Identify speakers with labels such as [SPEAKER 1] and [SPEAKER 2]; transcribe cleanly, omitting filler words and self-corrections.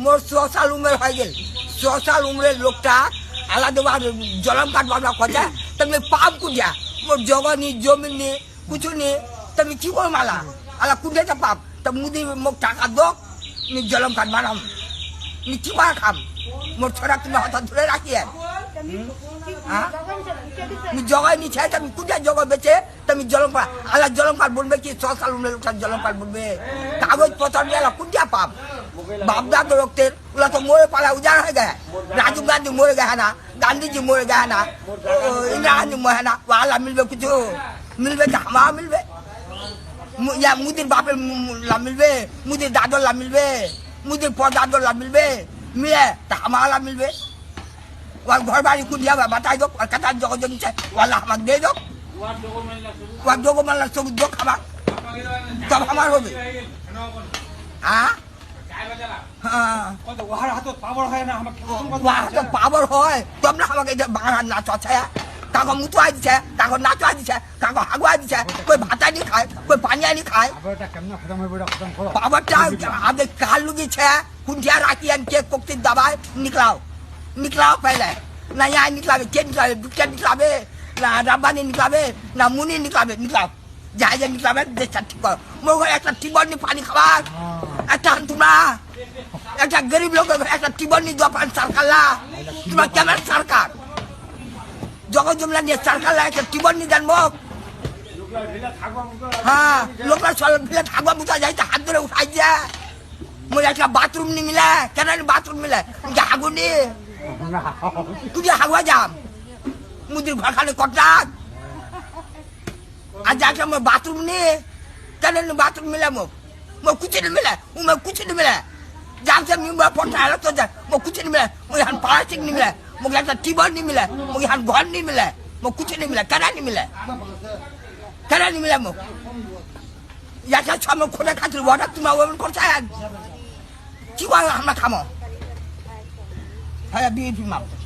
[SPEAKER 1] মোর 100 উমরের হয়ে গেল 100 উমরের লোকটা আলাদা জলম কাটবা কথা তুমি পাপ কুজা মোর জগনি জমি নি কিছু নি তুমি কি করো মালা আলা কুদে যা পাপ তা মুদি মোক টাকা দো নি জলম কাট বানাম নি কি বা খাম মোর ছড়া তুমি হাত ধরে রাখি জগাই নিচ্ছে তুমি কুজা জগা বেচে তুমি জলম আলা জলম কাট বলবে কি 100 উমরের লোকটা জলম কাট বলবে কাগজ পত্র নিয়ে আলা কুজা পাপ बापदा तो रखते बोला तो मोरे पाला उजाड़ है गया राजीव गांधी मोरे गया ना गांधी जी मोरे गया ना इंदिरा गांधी मोरे ना वाला मिलबे कुछ मिलबे तो हमारा मिलबे या मुदिर बापे ला मिलबे मुदिर दादो ला मिलबे मुदिर परदादो ला मिलबे मिले तो हमारा मिलबे वहाँ घर बारी कुछ दिया बताई दो और कथा जगह जो नीचे वाला हमारे दे दो वहाँ जोगो मन लग दो हमार तब हमार हो गए हाँ পাওয়ার হয় তোমরা আমাকে বাংলা নাচ আছে কাকো মুতুয়াই দিছে কাকো নাচুয়াই দিছে কাকো হাগুয়াই দিছে কই ভাত আনি খায় কই পানি আনি খায় পাওয়ারটা আমাদের কাল লুগিছে কুন্ঠিয়া রাখি আনকে কোকটির দাবায় निकलाओ पहले ना यहाँ निकलावे के निकलावे दुखिया निकलावे ना राबानी निकलावे ना मुनि निकलावे যাই যাই নিকলাবে দেশটা ঠিক কর মোর ঘরে একটা টিবনি পানি খাবার একটা তোমরা একটা গরিব লোক একটা টিবনি দোকান সরকার তোমরা কেমন সরকার জগৎ জমলা নিয়ে সরকার একটা টিবনি দেন মোক হ্যাঁ লোকরা সব ভিলে থাকবা মুতা যাইতে হাত ধরে উঠাই যায় মোর একটা বাথরুম নি মিলে কেন বাথরুম মিলে হাগুনি তুই হাগুয়া যাম মুদির ঘরখানে কটাক आज जाके मैं बाथरूम नहीं कहने बाथरूम मिला मैं कुछ नहीं मिला मैं कुछ नहीं मिला जहाँ से मैं पढ़ता है तो मैं कुछ नहीं मिला मुझे यहाँ प्लास्टिक नहीं मिला मुझे यहाँ टीबल नहीं मिला मुझे यहाँ घर नहीं मिला मैं कुछ नहीं मिला करा नहीं मिला मैं यहाँ से मैं खोने खातिर वाटर तुम्हारा वो करता है क्यों हम ना खामो है अभी भी माप